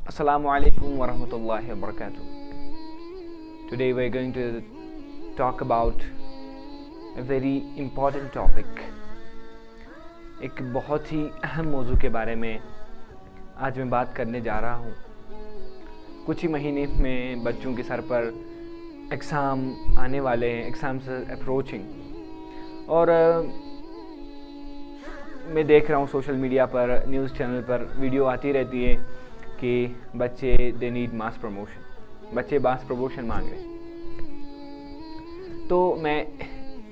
Assalamu alaikum wa rahmatullahi wa barakatuh. Today we are going to talk about a very important topic. एक बहुत ही अहम मौजू के बारे में आज मैं बात करने जा रहा हूँ। कुछ ही महीने में बच्चों के सर पर एग्ज़ाम आने वाले हैं, एग्ज़ाम्स अप्रोचिंग, और मैं देख रहा हूँ सोशल मीडिया पर, न्यूज़ चैनल पर वीडियो आती रहती है कि बच्चे दे नीड मास प्रमोशन, बच्चे मास प्रमोशन मांग रहे हैं। तो मैं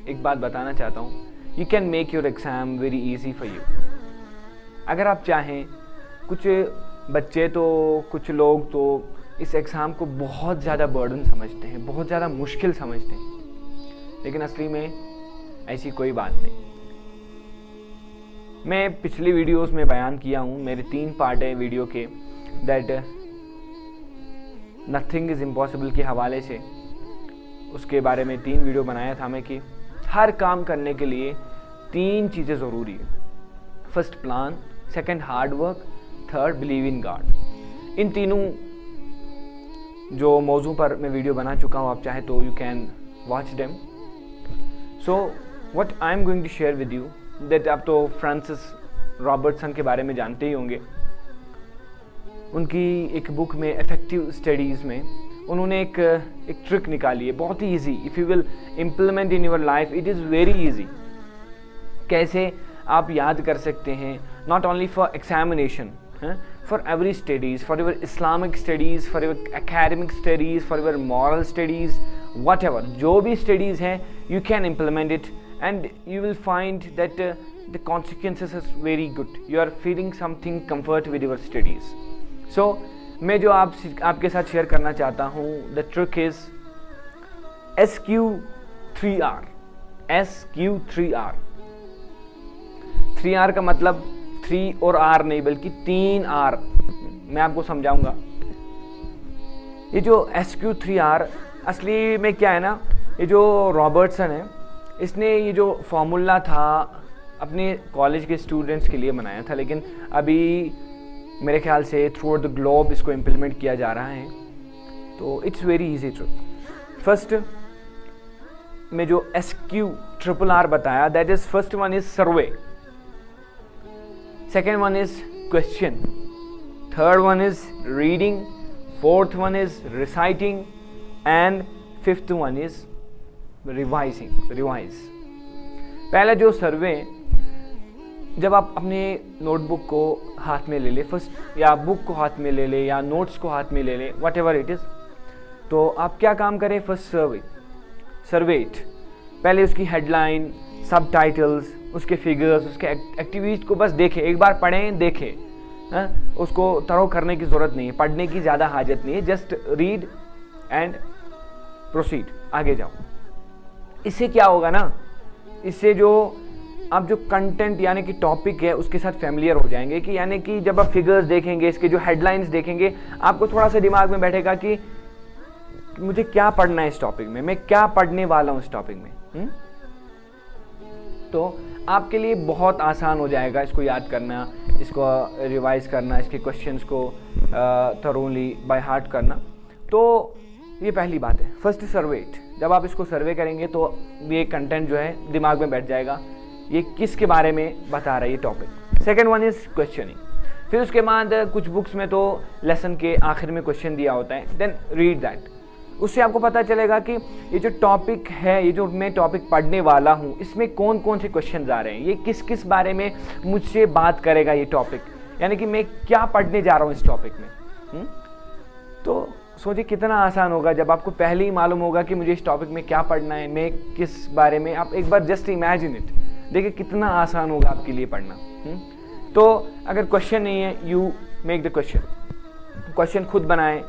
एक बात बताना चाहता हूँ, you can make your exam very easy for you. अगर आप चाहें, कुछ बच्चे तो, कुछ लोग तो इस एग्ज़ाम को बहुत ज़्यादा बर्डन समझते हैं, बहुत ज़्यादा मुश्किल समझते हैं, लेकिन असली में ऐसी कोई बात नहीं। मैं पिछली वीडियोस में बयान किया हूँ, मेरे 3 पार्ट है वीडियो के, दैट नथिंग इज़ इम्पॉसिबल के हवाले से। उसके बारे में 3 वीडियो बनाया था मैं कि हर काम करने के लिए 3 चीज़ें ज़रूरी है। First plan, second hard work, third believe in God. इन तीनों जो मौजू पर मैं वीडियो बना चुका हूँ, आप चाहे तो you can watch them. So what I am going to share with you that, आप तो फ्रांसिस रॉबर्टसन के बारे में जानते ही होंगे। उनकी एक बुक में इफेक्टिव स्टडीज़ में उन्होंने एक ट्रिक निकाली है, बहुत ही easy. If you will implement in your life, it is very easy. कैसे आप याद कर सकते हैं, not only for examination, for every studies, for your Islamic studies, for your academic studies, for your moral studies, whatever, जो भी studies हैं, you can implement it and you will find that the consequences is very good. You are feeling something comfort with your studies. सो मैं जो आपके साथ share करना चाहता हूँ, the trick is SQ3R। SQ3R, 3R का मतलब 3 और R नहीं, बल्कि 3R। मैं आपको समझाऊंगा। ये जो SQ3R असली में क्या है ना, ये जो रॉबर्टसन है, इसने ये जो फॉर्मूला था अपने कॉलेज के स्टूडेंट्स के लिए बनाया था, लेकिन अभी मेरे ख्याल से थ्रू आउट द ग्लोब इसको इम्प्लीमेंट किया जा रहा है। तो it's very easy trick. First में जो SQ3R बताया, that is first one is survey, second one is question, third one is reading, fourth one is reciting and fifth one is revise. पहला जो सर्वे, जब आप अपने नोटबुक को हाथ में ले ले फर्स्ट, या बुक को हाथ में ले ले, या नोट्स को हाथ में ले ले, वट एवर इट इज़, तो आप क्या काम करें, फर्स्ट सर्वे इट। पहले उसकी हेडलाइन, सब टाइटल्स, उसके फिगर्स, उसके एक्टिविटीज को बस देखें, एक बार पढ़ें, देखें। उसको तरो करने की ज़रूरत नहीं है, पढ़ने की ज़्यादा हाजत नहीं है, जस्ट रीड एंड प्रोसीड, आगे जाओ। इससे क्या होगा ना, इससे जो आप जो कंटेंट यानी कि टॉपिक है उसके साथ फैमिलियर हो जाएंगे, कि यानी कि जब आप फिगर्स देखेंगे, इसके जो हेडलाइंस देखेंगे, आपको थोड़ा सा दिमाग में बैठेगा कि मुझे क्या पढ़ना है इस टॉपिक में, मैं क्या पढ़ने वाला हूँ इस टॉपिक में। तो आपके लिए बहुत आसान हो जाएगा इसको याद करना, इसको रिवाइज करना, इसके क्वेश्चंस को थरोली बाय हार्ट करना। तो ये पहली बात है, फर्स्ट सर्वे इट। जब आप इसको सर्वे करेंगे तो ये कंटेंट जो है दिमाग में बैठ जाएगा, ये किसके बारे में बता रहा है ये topic. Second one is questioning. फिर उसके बाद कुछ बुक्स में तो लेसन के आखिर में क्वेश्चन दिया होता है, देन रीड दैट। उससे आपको पता चलेगा कि ये जो टॉपिक है, ये जो मैं टॉपिक पढ़ने वाला हूँ, इसमें कौन कौन से क्वेश्चन आ रहे हैं, ये किस किस बारे में मुझसे बात करेगा ये टॉपिक, यानी कि मैं क्या पढ़ने जा रहा हूँ इस टॉपिक में। तो सोचिए कितना आसान होगा जब आपको पहले ही मालूम होगा कि मुझे इस टॉपिक में क्या पढ़ना है, मैं किस बारे में। आप एक बार जस्ट इमेजिन इट, देखिए कितना आसान होगा आपके लिए पढ़ना। तो अगर क्वेश्चन नहीं है, यू मेक द क्वेश्चन खुद बनाएं।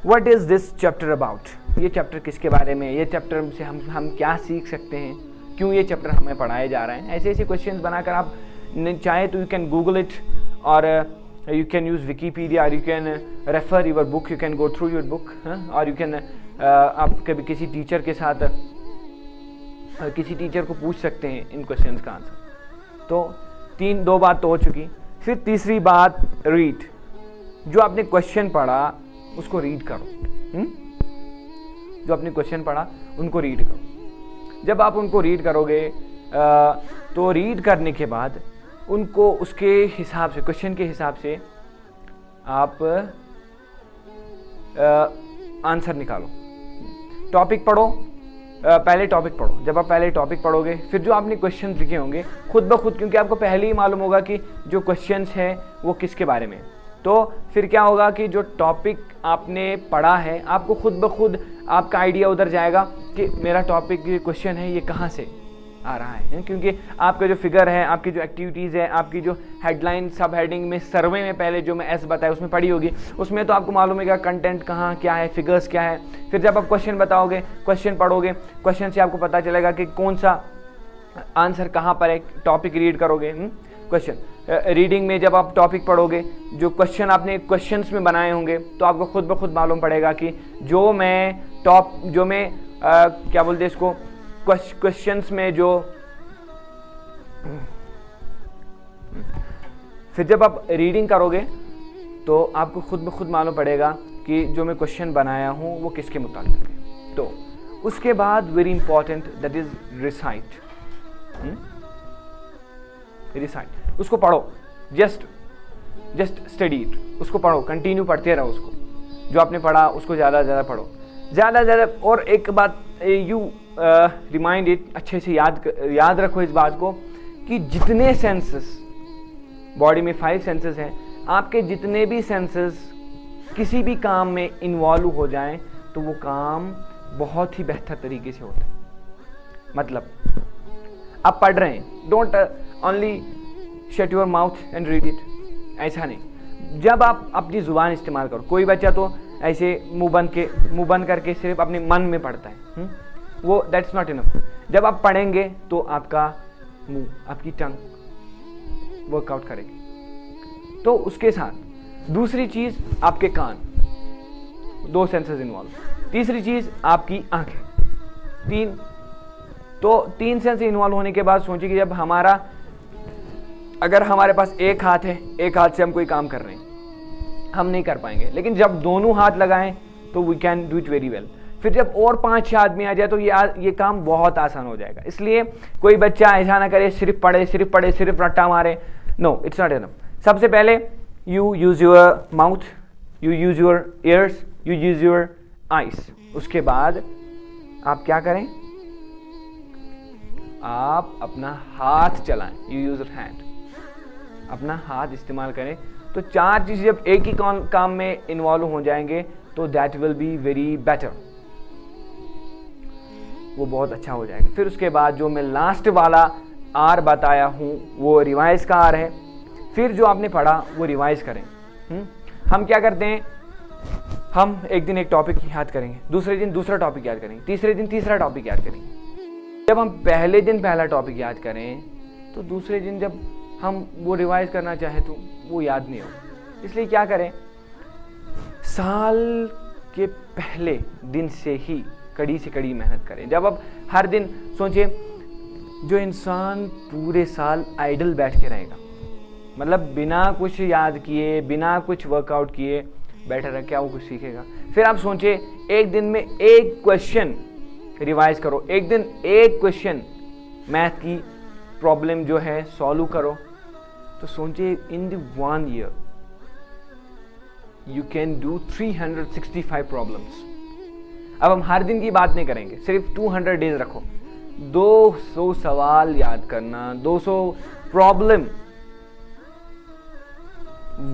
What is this chapter about, ये चैप्टर किसके बारे में, ये चैप्टर से हम क्या सीख सकते हैं, क्यों ये चैप्टर हमें पढ़ाया जा रहा है। ऐसे ऐसे क्वेश्चन बनाकर आप चाहे तो यू कैन गूगल इट, और you can use Wikipedia, or you can refer your book, you can go through your book, or you can आप कभी किसी टीचर के साथ, किसी टीचर को पूछ सकते हैं इन क्वेश्चंस का आंसर। तो 2 बात तो हो चुकी। फिर तीसरी बात रीड। जो आपने क्वेश्चन पढ़ा उसको रीड करो। जो आपने क्वेश्चन पढ़ा उनको रीड करो। जब आप उनको रीड करोगे तो रीड करने के बाद उनको उसके हिसाब से, क्वेश्चन के हिसाब से आप आंसर निकालो। टॉपिक पढ़ो, पहले टॉपिक पढ़ो। जब आप पहले टॉपिक पढ़ोगे फिर जो आपने क्वेश्चन लिखे होंगे खुद ब खुद, क्योंकि आपको पहले ही मालूम होगा कि जो क्वेश्चंस हैं वो किसके बारे में, तो फिर क्या होगा कि जो टॉपिक आपने पढ़ा है आपको खुद ब खुद आपका आइडिया उधर जाएगा कि मेरा टॉपिक क्वेश्चन है ये कहाँ से आ रहा है। क्योंकि आपका जो फिगर है, आपकी जो एक्टिविटीज़ है, आपकी जो हेडलाइन सब हेडिंग में सर्वे में पहले जो मैं एस बताया उसमें पढ़ी होगी, उसमें तो आपको मालूम है कि कंटेंट कहाँ क्या है, फिगर्स क्या है। फिर जब आप क्वेश्चन बताओगे, क्वेश्चन पढ़ोगे, क्वेश्चन से आपको पता चलेगा कि कौन सा आंसर कहाँ पर है। टॉपिक रीड करोगे, क्वेश्चन रीडिंग में जब आप टॉपिक पढ़ोगे, जो क्वेश्चन आपने क्वेश्चंस में बनाए होंगे तो आपको खुद ब खुद मालूम पड़ेगा कि जो मैं क्या बोलते हैं इसको, क्वेश्चंस में जो, फिर जब आप रीडिंग करोगे तो आपको खुद ब खुद मालूम पड़ेगा कि जो मैं क्वेश्चन बनाया हूँ वो किसके मुताबिक है। तो उसके बाद very important that is recite. Recite उसको पढ़ो, जस्ट स्टडी इट, उसको पढ़ो, कंटिन्यू पढ़ते रहो उसको। जो आपने पढ़ा उसको ज़्यादा से ज़्यादा पढ़ो, ज़्यादा से ज़्यादा। और एक बात यू रिमाइंड इट, अच्छे से याद रखो इस बात को कि जितने सेंसेस बॉडी में 5 सेंसेस हैं, आपके जितने भी सेंसेस किसी भी काम में इन्वॉल्व हो जाएं तो वो काम बहुत ही बेहतर तरीके से होता है। मतलब आप पढ़ रहे हैं, don't only shut your mouth and read it, ऐसा नहीं। जब आप अपनी ज़ुबान इस्तेमाल करो, कोई बच्चा तो ऐसे मुंह बंद करके सिर्फ अपने मन में पढ़ता है, वो दैट्स नॉट इनफ। जब आप पढ़ेंगे तो आपका मुंह, आपकी टंग वर्कआउट करेगी। तो उसके साथ दूसरी चीज़ आपके कान, 2 सेंसेस इन्वॉल्व। तीसरी चीज़ आपकी आंखें, 3। तो 3 सेंस इन्वॉल्व होने के बाद सोचिए कि जब अगर हमारे पास एक हाथ है, एक हाथ से हम कोई काम कर रहे हैं, हम नहीं कर पाएंगे। लेकिन जब दोनों हाथ लगाएं तो we can do it very well. फिर जब और 5-6 आदमी आ जाए तो ये काम बहुत आसान हो जाएगा। इसलिए कोई बच्चा ऐसा ना करे सिर्फ पढ़े, सिर्फ रट्टा मारे। No, it's not enough. सबसे पहले you use your mouth, you use your ears, you use your eyes. उसके बाद आप क्या करें, आप अपना हाथ चलाएं, यू यूज योर हैंड, अपना हाथ इस्तेमाल करें। तो 4 चीज़ें जब एक ही काम में इन्वॉल्व हो जाएंगे तो that will be very better, वो बहुत अच्छा हो जाएगा। फिर उसके बाद जो मैं लास्ट वाला आर बताया हूँ वो रिवाइज का आर है। फिर जो आपने पढ़ा वो रिवाइज करें। हम क्या करते हैं, हम एक दिन एक टॉपिक याद करेंगे, दूसरे दिन दूसरा टॉपिक याद करेंगे, तीसरे दिन तीसरा टॉपिक याद करेंगे। जब हम पहले दिन पहला टॉपिक याद करें तो दूसरे दिन जब हम वो रिवाइज करना चाहें तो वो याद नहीं होगा। इसलिए क्या करें, साल के पहले दिन से ही कड़ी से कड़ी मेहनत करें। जब आप हर दिन सोचिए, जो इंसान पूरे साल आइडल बैठ के रहेगा, मतलब बिना कुछ याद किए, बिना कुछ वर्कआउट किए बैठा रहे, क्या वो कुछ सीखेगा? फिर आप सोचिए, एक दिन में एक क्वेश्चन रिवाइज करो, एक दिन एक क्वेश्चन मैथ की प्रॉब्लम जो है सॉल्व करो। तो सोचिए, in the 1 year you can do 365 problems. अब हम हर दिन की बात नहीं करेंगे, सिर्फ 200 डेज रखो। 200 सवाल याद करना, 200 प्रॉब्लम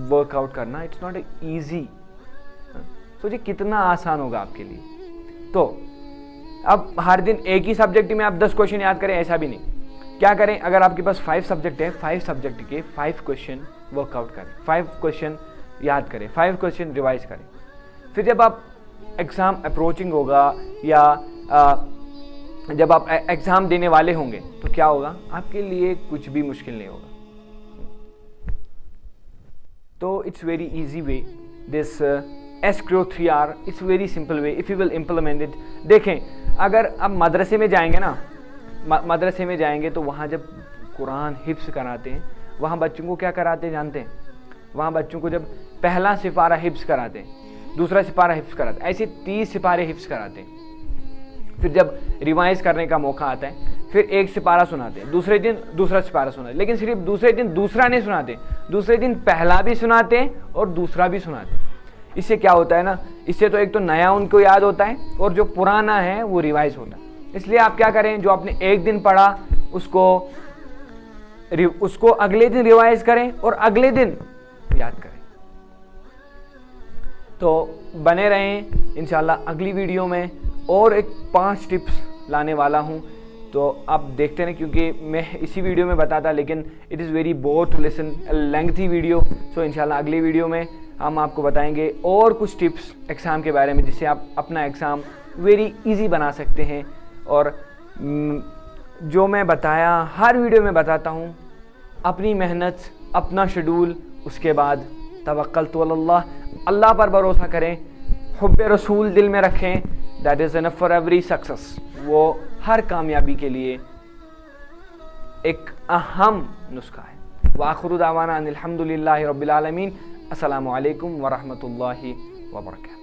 वर्कआउट करना, इट्स नॉट इजी। सोचिए कितना आसान होगा आपके लिए। तो अब हर दिन एक ही सब्जेक्ट में आप 10 क्वेश्चन याद करें, ऐसा भी नहीं। क्या करें, अगर आपके पास 5 सब्जेक्ट है, 5 सब्जेक्ट के 5 क्वेश्चन वर्कआउट करें, 5 क्वेश्चन याद करें, 5 क्वेश्चन रिवाइज करें। फिर जब आप एग्ज़ाम अप्रोचिंग होगा या जब आप एग्ज़ाम देने वाले होंगे तो क्या होगा, आपके लिए कुछ भी मुश्किल नहीं होगा। तो it's very easy way, this SQO 3R, it's very simple way if you will implement it. देखें, अगर आप मदरसे में जाएंगे ना, मदरसे में जाएंगे तो वहाँ जब कुरान हिफ्स कराते हैं, वहाँ बच्चों को क्या कराते हैं जानते हैं? वहाँ बच्चों को जब पहला सिपारा हिफ्ज़ कराते हैं, दूसरा सिपारा हिफ्ज़ कराते हैं, ऐसे 30 सिपारे हिफ्ज़ कराते हैं। फिर जब रिवाइज करने का मौका आता है फिर एक सिपारा सुनाते हैं, दूसरे दिन दूसरा सिपारा सुनाते हैं, लेकिन सिर्फ दूसरे दिन दूसरा नहीं सुनाते, दूसरे दिन पहला भी सुनाते हैं और दूसरा भी सुनाते हैं। इससे क्या होता है ना, इससे तो एक तो नया उनको याद होता है और जो पुराना है वो रिवाइज होता है। इसलिए आप क्या करें, जो आपने एक दिन पढ़ा उसको अगले दिन रिवाइज करें और अगले दिन याद करें। तो बने रहें, इंशाल्लाह अगली वीडियो में और एक 5 टिप्स लाने वाला हूं, तो आप देखते रहें, क्योंकि मैं इसी वीडियो में बताता लेकिन it is very bore to listen, lengthy video. So इंशाल्लाह अगली वीडियो में हम आपको बताएंगे और कुछ टिप्स एग्ज़ाम के बारे में, जिससे आप अपना एग्ज़ाम वेरी इजी बना सकते हैं। और जो मैं बताया हर वीडियो में बताता हूँ, अपनी मेहनत, अपना शेड्यूल, उसके बाद तवक्कलतु अलल्लाह, अल्लाह पर भरोसा करें, हुब्बे रसूल दिल में रखें, that is enough for every success. वो हर कामयाबी के लिए एक अहम नुस्खा है। व आखिरु दावाना अनिल हम्दुलिल्लाहि रब्बिल आलमीन। अस्सलामु अलैकुम व रहमतुल्लाहि व बरकातहू।